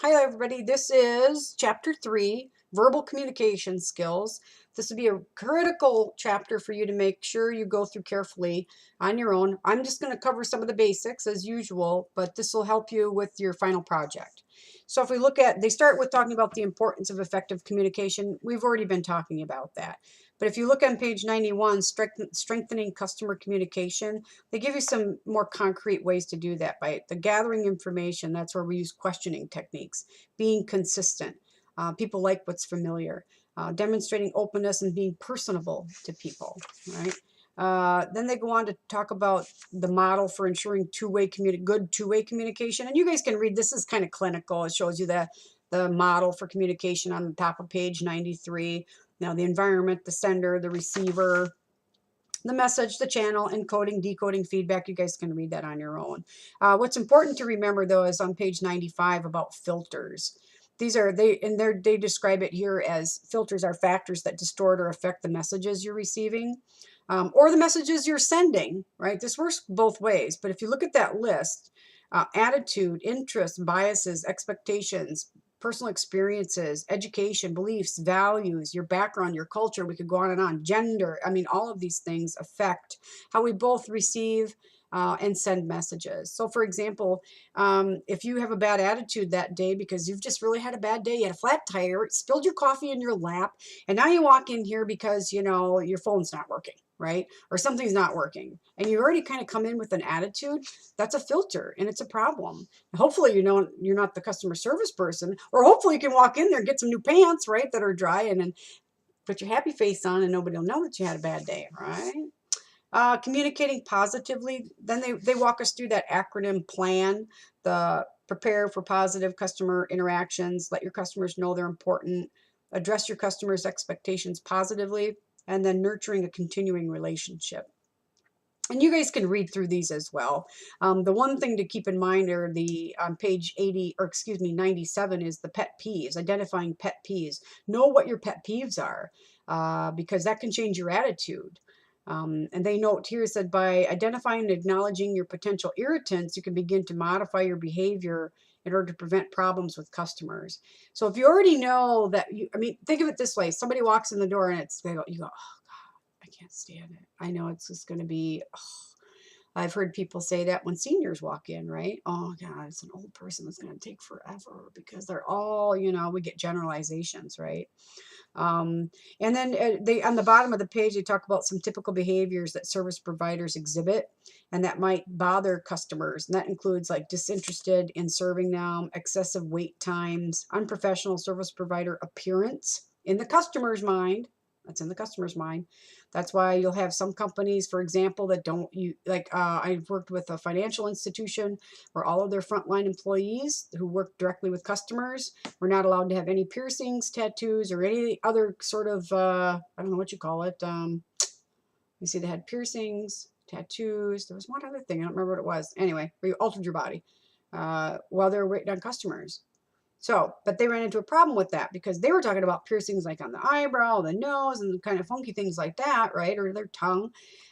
Hi everybody. This is chapter 3, verbal communication skills. This would be a critical chapter for you to make sure you go through carefully on your own. I'm just going to cover some of the basics as usual, but this will help you with your final project. So if we look at, they start with talking about the importance of effective communication. We've already been talking about that. But if you look on page 91, strengthening customer communication, they give you some more concrete ways to do that by the gathering information. That's where we use questioning techniques, being consistent. People like what's familiar, demonstrating openness and being personable to people, right? Then they go on to talk about the model for ensuring good two-way communication. And you guys can read, this is kind of clinical. It shows you the model for communication on the top of page 93. Now the environment, the sender, the receiver, the message, the channel, encoding, decoding, feedback. You guys can read that on your own. What's important to remember though is on page 95 about filters. These are, they describe it here as filters are factors that distort or affect the messages you're receiving or the messages you're sending, right? This works both ways, but if you look at that list, attitude, interests, biases, expectations, personal experiences, education, beliefs, values, your background, your culture, we could go on, gender. I mean, all of these things affect how we both receive and send messages. So for example, if you have a bad attitude that day because you've just really had a bad day, you had a flat tire, spilled your coffee in your lap, and now you walk in here because, you know, your phone's not working, right? Or something's not working, and you already kind of come in with an attitude, that's a filter and it's a problem. Hopefully, you know, you're not the customer service person, or hopefully you can walk in there and get some new pants, right, that are dry, and then put your happy face on and nobody will know that you had a bad day, right? Communicating positively, then they walk us through that acronym plan, the prepare for positive customer interactions, let your customers know they're important, address your customers' expectations positively, and then nurturing a continuing relationship. And you guys can read through these as well. The one thing to keep in mind are the on page 80, or excuse me, 97 is the pet peeves, identifying pet peeves. Know what your pet peeves are because that can change your attitude. And they note here said by identifying and acknowledging your potential irritants, you can begin to modify your behavior in order to prevent problems with customers. So if you already know that, I mean, think of it this way: somebody walks in the door and you go, oh God, I can't stand it. I know it's just going to be. Oh. I've heard people say that when seniors walk in, right? Oh God, it's an old person that's going to take forever because they're all, you know, we get generalizations, right? Um, and then they on the bottom of the page, they talk about some typical behaviors that service providers exhibit and that might bother customers. And that includes like disinterested in serving them, excessive wait times, unprofessional service provider appearance in the customer's mind. That's in the customer's mind. That's why you'll have some companies, for example, that don't you like. I've worked with a financial institution where all of their frontline employees who work directly with customers were not allowed to have any piercings, tattoos, or any other sort of I don't know what you call it. You see, they had piercings, tattoos. There was one other thing I don't remember what it was. Anyway, where you altered your body while they were waiting on customers. So, but they ran into a problem with that because they were talking about piercings like on the eyebrow, the nose, and kind of funky things like that, right? Or their tongue.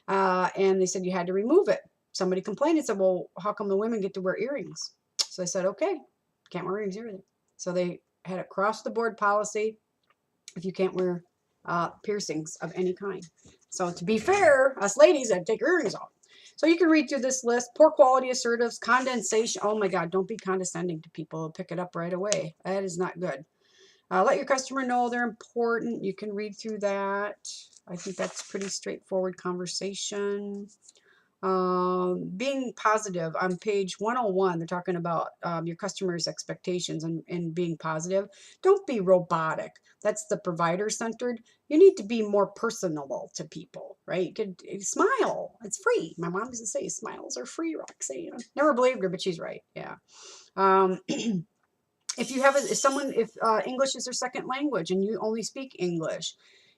And they said you had to remove it. Somebody complained and said, well, how come the women get to wear earrings? So they said, okay, can't wear earrings either. So they had a cross the board policy if you can't wear piercings of any kind. So to be fair, us ladies had to take earrings off. So you can read through this list. Poor quality assertives, condensation. Oh my God, don't be condescending to people. Pick it up right away. That is not good. Let your customer know they're important. You can read through that. I think that's pretty straightforward conversation. Being positive on page 101, they're talking about your customers' expectations and being positive. Don't be robotic. That's the provider centered. You need to be more personable to people, right? You could smile. It's free. My mom used to say smiles are free, Roxanne. Never believed her, but she's right. Yeah. If you have if English is their second language and you only speak English,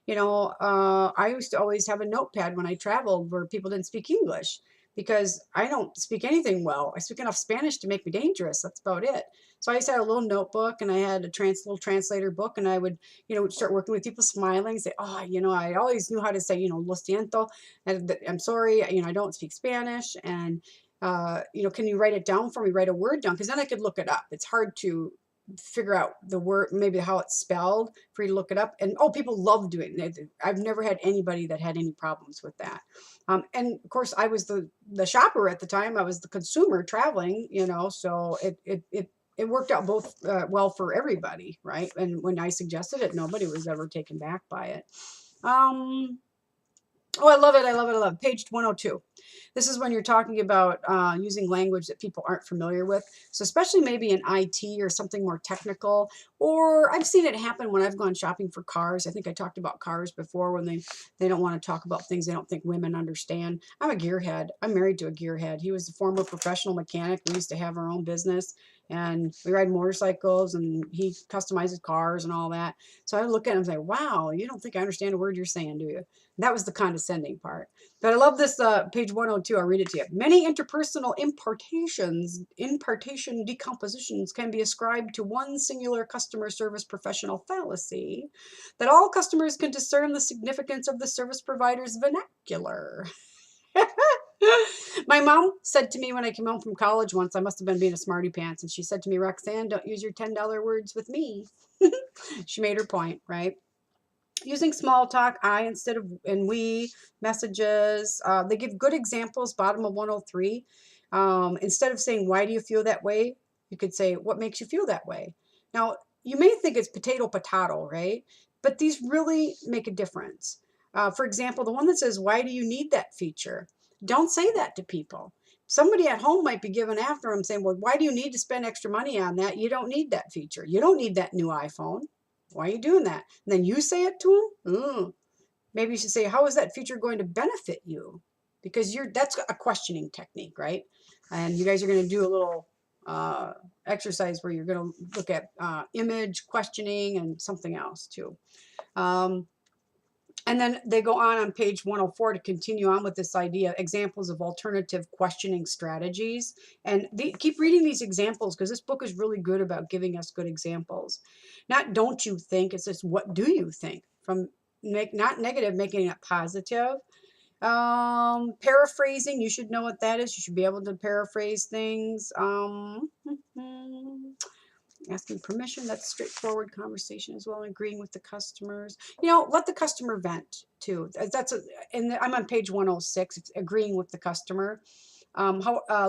you know, I used to always have a notepad when I traveled where people didn't speak English because I don't speak anything well. I speak enough Spanish to make me dangerous. That's about it. So I used to have a little notebook and I had a little translator book, and I would, you know, start working with people, smiling, say, oh, you know, I always knew how to say, you know, lo siento, and I'm sorry, you know, I don't speak Spanish, and you know, can you write it down for me? Write a word down, because then I could look it up. It's hard to figure out the word, maybe how it's spelled, for you to look it up. And oh, people love doing it. I've never had anybody that had any problems with that. And of course, I was the shopper at the time. I was the consumer traveling, so it worked out both well for everybody, right? And when I suggested it, nobody was ever taken back by it. Oh, I love it. I love it. I love it. Page 102. This is when you're talking about using language that people aren't familiar with. So especially maybe in IT or something more technical, or I've seen it happen when I've gone shopping for cars. I think I talked about cars before when they don't want to talk about things they don't think women understand. I'm a gearhead. I'm married to a gearhead. He was a former professional mechanic. We used to have our own business and we ride motorcycles and he customizes cars and all that. So I look at him and say, wow, you don't think I understand a word you're saying, do you? That was the condescending part. But I love this page 102. I'll read it to you. Many interpersonal impartation decompositions can be ascribed to one singular customer service professional fallacy that all customers can discern the significance of the service provider's vernacular. My mom said to me when I came home from college once, I must have been being a smarty pants, and she said to me, Roxanne, don't use your $10 words with me. She made her point, right? Using small talk, I instead of and we messages. They give good examples, bottom of 103. Instead of saying, why do you feel that way? You could say, what makes you feel that way? Now, you may think it's potato, right? But these really make a difference. For example, the one that says, why do you need that feature? Don't say that to people. Somebody at home might be giving after them saying, well, why do you need to spend extra money on that? You don't need that feature. You don't need that new iPhone. Why are you doing that? And then you say it to them. Maybe you should say, how is that feature going to benefit you? Because that's a questioning technique, right? And you guys are going to do a little exercise where you're going to look at image questioning and something else too. And then they go on page 104 to continue on with this idea, examples of alternative questioning strategies. And keep reading these examples because this book is really good about giving us good examples. Not don't you think, it's just what do you think? From not negative, making it positive. Paraphrasing, you should know what that is. You should be able to paraphrase things. Asking permission, that's straightforward conversation as well. Agreeing with the customers, let the customer vent too. And I'm on page 106. It's agreeing with the customer.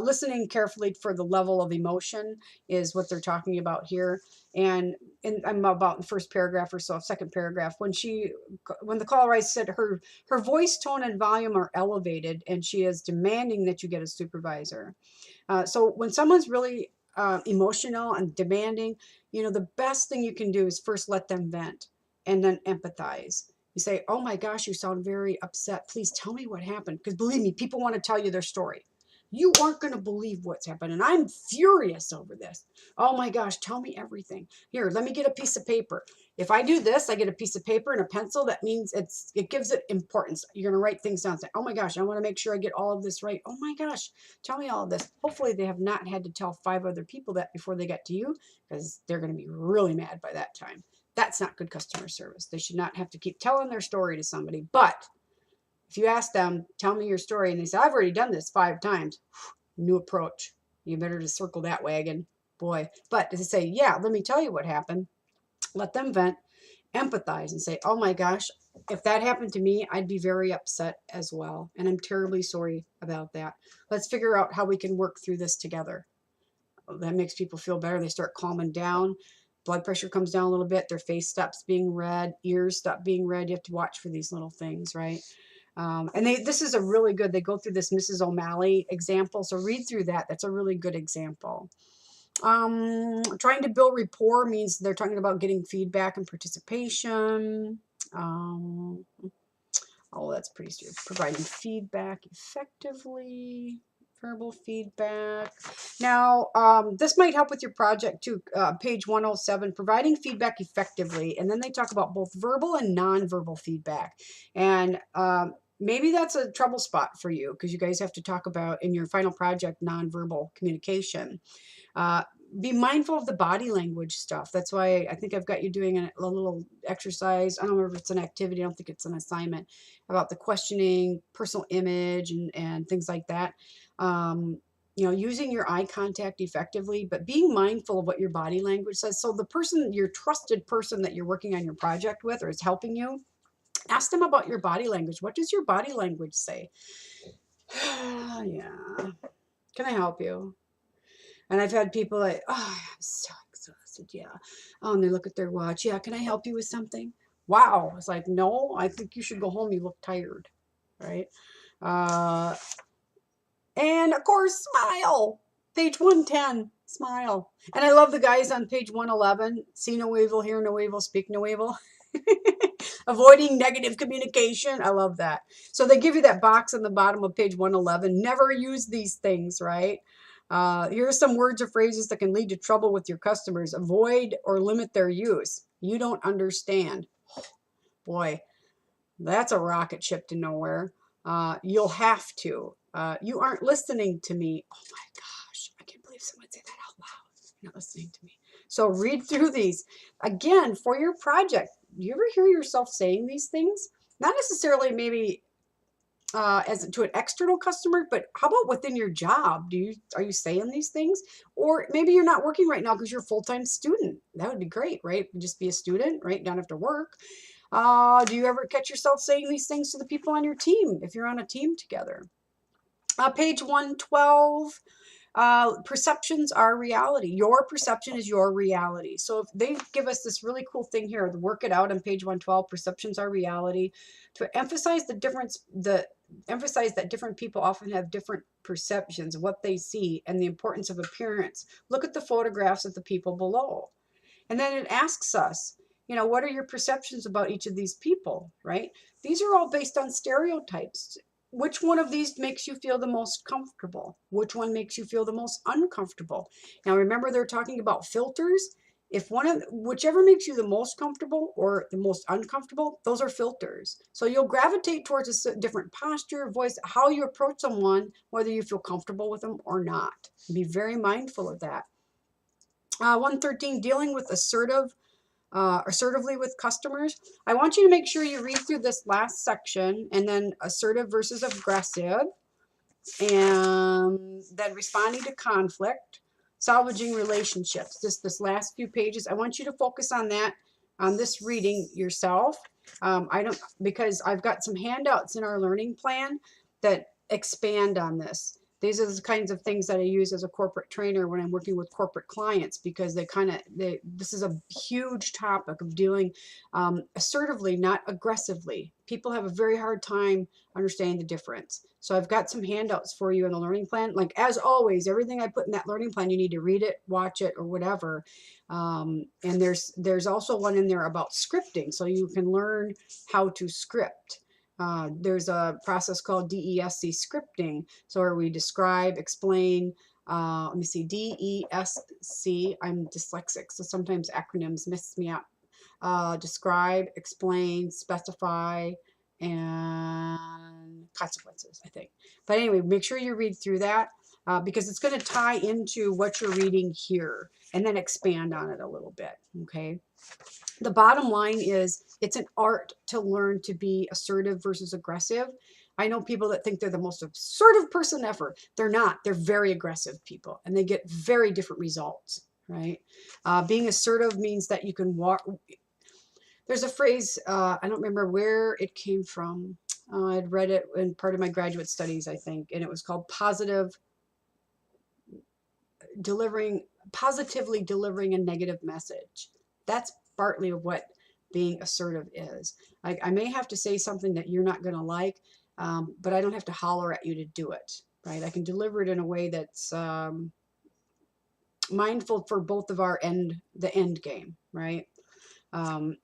Listening carefully for the level of emotion is what they're talking about here. And I'm about in the first paragraph or so, second paragraph, when the caller said her voice tone and volume are elevated and she is demanding that you get a supervisor. So when someone's really emotional and demanding, the best thing you can do is first let them vent and then empathize. You say, oh my gosh, you sound very upset. Please tell me what happened. Because believe me, people want to tell you their story. You aren't going to believe what's happened. And I'm furious over this. Oh my gosh, tell me everything. Here, let me get a piece of paper. If I do this, I get a piece of paper and a pencil. That means it gives it importance. You're going to write things down. Say, oh my gosh, I want to make sure I get all of this right. Oh my gosh, tell me all of this. Hopefully they have not had to tell 5 other people that before they get to you, because they're going to be really mad by that time. That's not good customer service. They should not have to keep telling their story to somebody. But if you ask them, tell me your story, and they say, I've already done this 5 times, new approach. You better just circle that wagon, boy. But to say, yeah, let me tell you what happened, let them vent, empathize, and say, oh my gosh, if that happened to me, I'd be very upset as well. And I'm terribly sorry about that. Let's figure out how we can work through this together. That makes people feel better. They start calming down. Blood pressure comes down a little bit. Their face stops being red. Ears stop being red. You have to watch for these little things, right? And this is a really good, they go through this Mrs. O'Malley example. So read through that. That's a really good example. Trying to build rapport means they're talking about getting feedback and participation. That's pretty strange. Providing feedback effectively. Verbal feedback. Now, this might help with your project too. Page 107, providing feedback effectively. And then they talk about both verbal and nonverbal feedback. And maybe that's a trouble spot for you because you guys have to talk about in your final project nonverbal communication. Be mindful of the body language stuff. That's why I think I've got you doing a little exercise. I don't remember if it's an activity. I don't think it's an assignment about the questioning, personal image, and things like that. using your eye contact effectively, but being mindful of what your body language says. So the person, your trusted person that you're working on your project with or is helping you, ask them about your body language. What does your body language say? Yeah. Can I help you? And I've had people like, oh, I'm so exhausted. Yeah. Oh, and they look at their watch. Yeah. Can I help you with something? Wow. It's like, no, I think you should go home. You look tired. Right. Uh, and of course, smile. Page 110, smile. And I love the guys on page 111. See no evil, hear no evil, speak no evil. Avoiding negative communication. I love that. So they give you that box on the bottom of page 111. Never use these things, right? Here are some words or phrases that can lead to trouble with your customers. Avoid or limit their use. You don't understand. Boy, that's a rocket ship to nowhere. You'll have to. You aren't listening to me. Oh my gosh, I can't believe someone said that out loud. You're not listening to me. So read through these. Again, for your project, do you ever hear yourself saying these things? Not necessarily maybe as to an external customer, but how about within your job? Are you saying these things? Or maybe you're not working right now because you're a full-time student. That would be great, right? Just be a student, right? Don't have to work. Do you ever catch yourself saying these things to the people on your team if you're on a team together? Page 112, perceptions are reality. Your perception is your reality. So if they give us this really cool thing here, the work it out on page 112, perceptions are reality, to emphasize the difference, emphasize that different people often have different perceptions of what they see and the importance of appearance. Look at the photographs of the people below. And then it asks us, what are your perceptions about each of these people, right? These are all based on stereotypes. Which one of these makes you feel the most comfortable? Which one makes you feel the most uncomfortable? Now, remember, they're talking about filters. If whichever makes you the most comfortable or the most uncomfortable, those are filters. So you'll gravitate towards a different posture, voice, how you approach someone, whether you feel comfortable with them or not. Be very mindful of that. 113, dealing with assertively with customers. I want you to make sure you read through this last section and then assertive versus aggressive, and then responding to conflict, salvaging relationships. This last few pages, I want you to focus on that, on this reading yourself. Because I've got some handouts in our learning plan that expand on this. These are the kinds of things that I use as a corporate trainer when I'm working with corporate clients, because this is a huge topic of dealing assertively, not aggressively. People have a very hard time understanding the difference. So I've got some handouts for you in the learning plan. Like, as always, everything I put in that learning plan, you need to read it, watch it, or whatever. And there's also one in there about scripting, so you can learn how to script. There's a process called DESC scripting, so where we describe, explain, let me see, DESC, I'm dyslexic, so sometimes acronyms mess me up. Describe, explain, specify, and consequences, I think. But anyway, make sure you read through that because it's going to tie into what you're reading here and then expand on it a little bit, okay? The bottom line is it's an art to learn to be assertive versus aggressive. I know people that think they're the most assertive person ever. They're not. They're very aggressive people, and they get very different results, right? Being assertive means that you can walk. There's a phrase, I don't remember where it came from. I'd read it in part of my graduate studies, I think, and it was called positively delivering a negative message. That's partly of what being assertive is. I may have to say something that you're not going to like, but I don't have to holler at you to do it, right? I can deliver it in a way that's mindful for both of the end game, right? And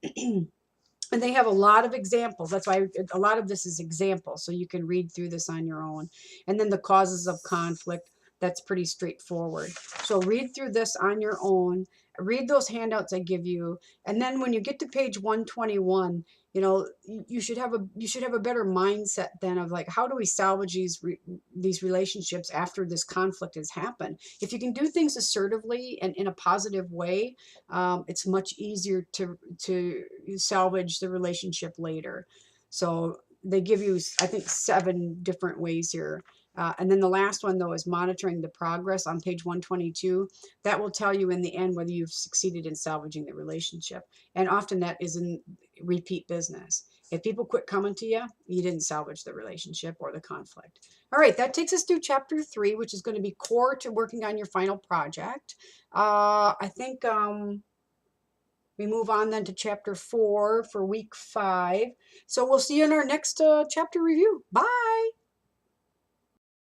they have a lot of examples. That's why a lot of this is examples, so you can read through this on your own. And then the causes of conflict, that's pretty straightforward. So read through this on your own. Read those handouts I give you. And then when you get to page 121, you should have a better mindset then of like, how do we salvage these relationships after this conflict has happened? If you can do things assertively and in a positive way, it's much easier to salvage the relationship later. So they give you, I think, 7 different ways here. And then the last one, though, is monitoring the progress on page 122. That will tell you in the end whether you've succeeded in salvaging the relationship. And often that is in repeat business. If people quit coming to you, you didn't salvage the relationship or the conflict. All right, that takes us through chapter 3, which is going to be core to working on your final project. I think we move on then to chapter 4 for week 5. So we'll see you in our next chapter review. Bye.